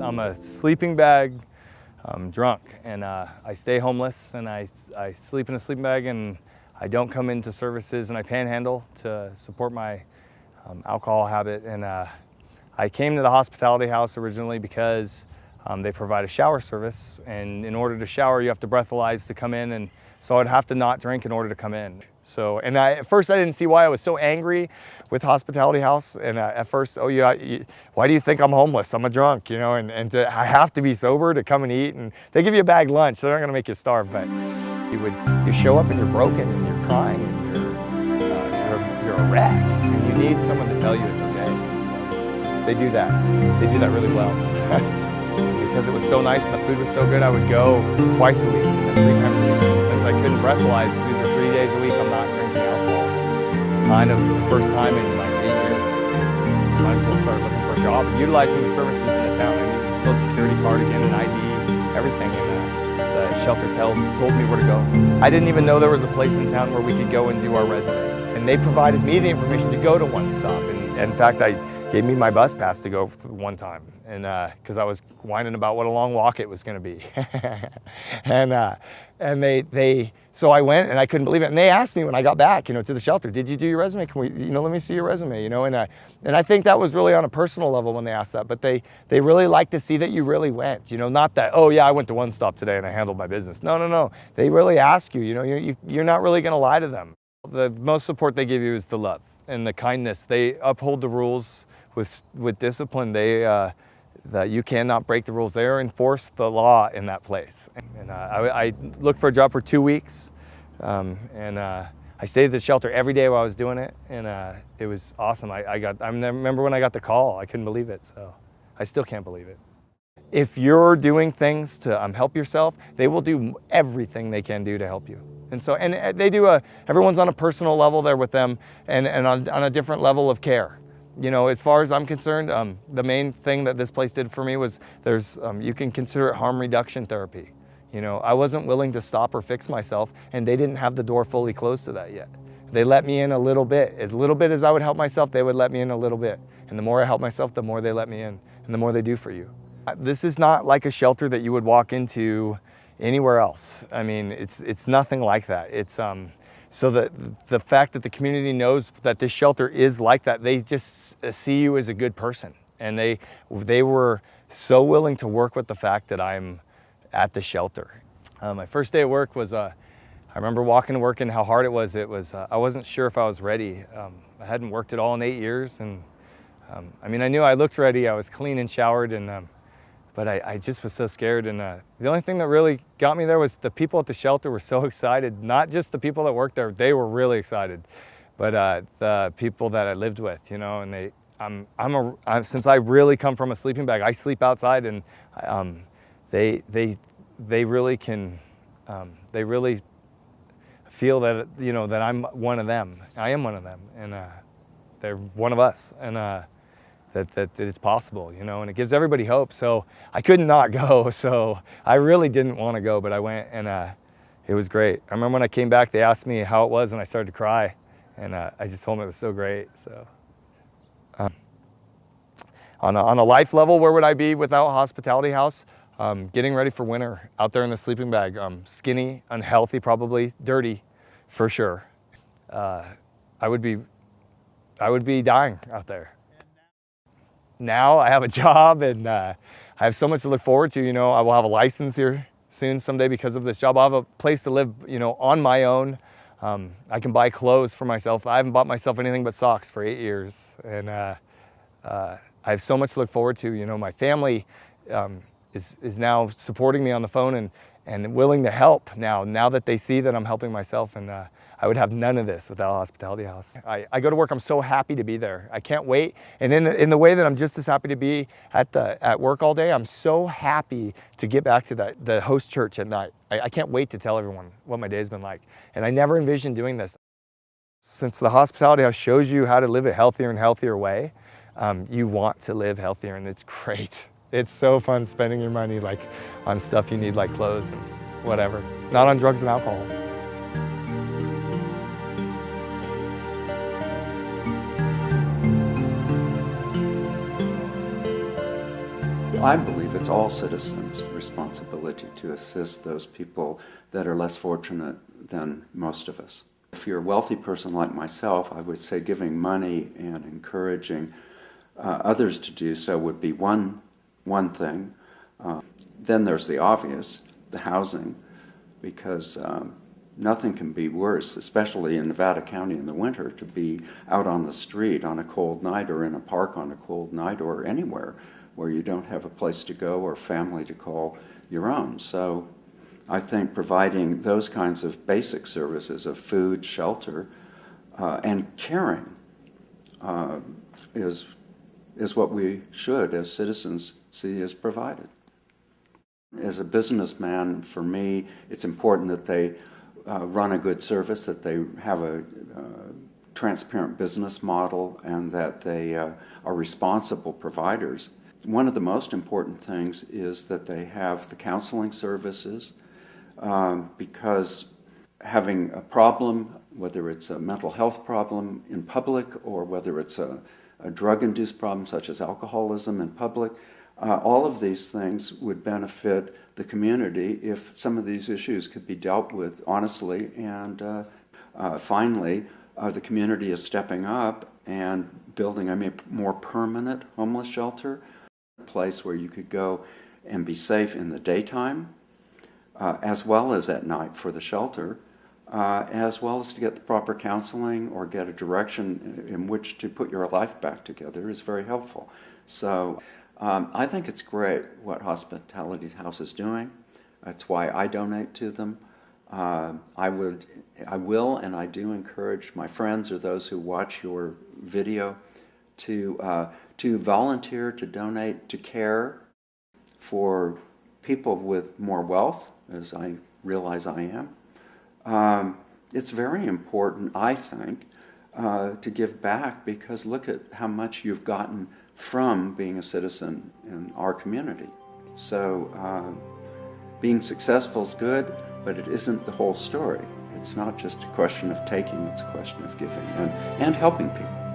I'm a sleeping bag drunk, and I stay homeless, and I sleep in a sleeping bag, and I don't come into services, and I panhandle to support my alcohol habit. And I came to the hospitality house originally because they provide a shower service, and in order to shower you have to breathalyze to come in, and so I'd have to not drink in order to come in. So, and at first I didn't see why I was so angry with hospitality house, and at first, oh yeah, why do you think I'm homeless? I'm a drunk, you know, and I have to be sober to come and eat, and they give you a bag lunch, so they're not gonna make you starve, but you show up and you're broken and you're crying and you're a wreck, and you need someone to tell you it's okay. So they do that really well. Because it was so nice and the food was so good, I would go twice a week and 3 times a week. And since I couldn't breathalyze, these are 3 days a week, I'm not drinking alcohol. It's kind of the first time in like 8 years. Might as well start looking for a job and utilizing the services in the town. I needed a social security card again, an ID, everything. And the shelter told me where to go. I didn't even know there was a place in town where we could go and do our resume. And they provided me the information to go to One Stop. And in fact, I gave me my bus pass to go one time, and because I was whining about what a long walk it was going to be. and so I went, and I couldn't believe it. And they asked me when I got back, you know, to the shelter, did you do your resume? Can we, you know, let me see your resume, you know? And I think that was really on a personal level when they asked that, but they really like to see that you really went, you know, not that, oh yeah, I went to One Stop today and I handled my business. No. They really ask you, you know, you're not really going to lie to them. The most support they give you is the love and the kindness. They uphold the rules with discipline. That you cannot break the rules. They enforce the law in that place. And I looked for a job for 2 weeks, and I stayed at the shelter every day while I was doing it, and it was awesome. I remember when I got the call, I couldn't believe it, so I still can't believe it. If you're doing things to help yourself, they will do everything they can do to help you. And so, and they do everyone's on a personal level there with them, and on a different level of care. You know, as far as I'm concerned, the main thing that this place did for me was you can consider it harm reduction therapy. You know, I wasn't willing to stop or fix myself, and they didn't have the door fully closed to that yet. They let me in a little bit as I would help myself, they would let me in a little bit. And the more I help myself, the more they let me in, and the more they do for you. This is not like a shelter that you would walk into anywhere else. I mean, it's nothing like that. It's so the fact that the community knows that this shelter is like that, they just see you as a good person. And they were so willing to work with the fact that I'm at the shelter. My first day at work was, I remember walking to work and how hard it was. I wasn't sure if I was ready. I hadn't worked at all in 8 years. And I mean, I knew I looked ready. I was clean and showered, and but I just was so scared. And the only thing that really got me there was the people at the shelter were so excited. Not just the people that worked there, they were really excited, but the people that I lived with, you know. And since I really come from a sleeping bag, I sleep outside, and they really can, they really feel that, you know, that I'm one of them. I am one of them, and they're one of us, and that it's possible, you know, and it gives everybody hope. So I could not go, so I really didn't want to go, but I went, and it was great. I remember when I came back, they asked me how it was, and I started to cry, and I just told them it was so great. So on a life level, where would I be without Hospitality House? Getting ready for winter out there in the sleeping bag, skinny, unhealthy, probably dirty, for sure. I would be dying out there. Now I have a job, and I have so much to look forward to. You know, I will have a license here soon someday because of this job. I'll have a place to live, you know, on my own. I can buy clothes for myself. I haven't bought myself anything but socks for 8 years, and I have so much to look forward to. You know, my family is now supporting me on the phone and willing to help now that they see that I'm helping myself, and I would have none of this without Hospitality House. I go to work, I'm so happy to be there. I can't wait. And in the way that I'm just as happy to be at work all day, I'm so happy to get back to the host church at night. I can't wait to tell everyone what my day's been like. And I never envisioned doing this. Since the Hospitality House shows you how to live a healthier and healthier way, you want to live healthier, and it's great. It's so fun spending your money like on stuff you need, like clothes and whatever, not on drugs and alcohol. I believe it's all citizens' responsibility to assist those people that are less fortunate than most of us. If you're a wealthy person like myself, I would say giving money and encouraging others to do so would be one thing. Then there's the obvious, the housing, because nothing can be worse, especially in Nevada County in the winter, to be out on the street on a cold night or in a park on a cold night or anywhere where you don't have a place to go or family to call your own. So I think providing those kinds of basic services of food, shelter, and caring is what we should, as citizens, see as provided. As a businessman, for me, it's important that they run a good service, that they have a transparent business model, and that they are responsible providers. One of the most important things is that they have the counseling services, because having a problem, whether it's a mental health problem in public or whether it's a drug-induced problem such as alcoholism in public, all of these things would benefit the community if some of these issues could be dealt with honestly. And finally, the community is stepping up and building a more permanent homeless shelter, a place where you could go and be safe in the daytime, as well as at night for the shelter, as well as to get the proper counseling or get a direction in which to put your life back together is very helpful. So I think it's great what Hospitality House is doing. That's why I donate to them. I will and I do encourage my friends or those who watch your video to volunteer to donate to care for people with more wealth, as I realize I am. It's very important, I think, to give back, because look at how much you've gotten from being a citizen in our community. So being successful is good, but it isn't the whole story. It's not just a question of taking, it's a question of giving and helping people.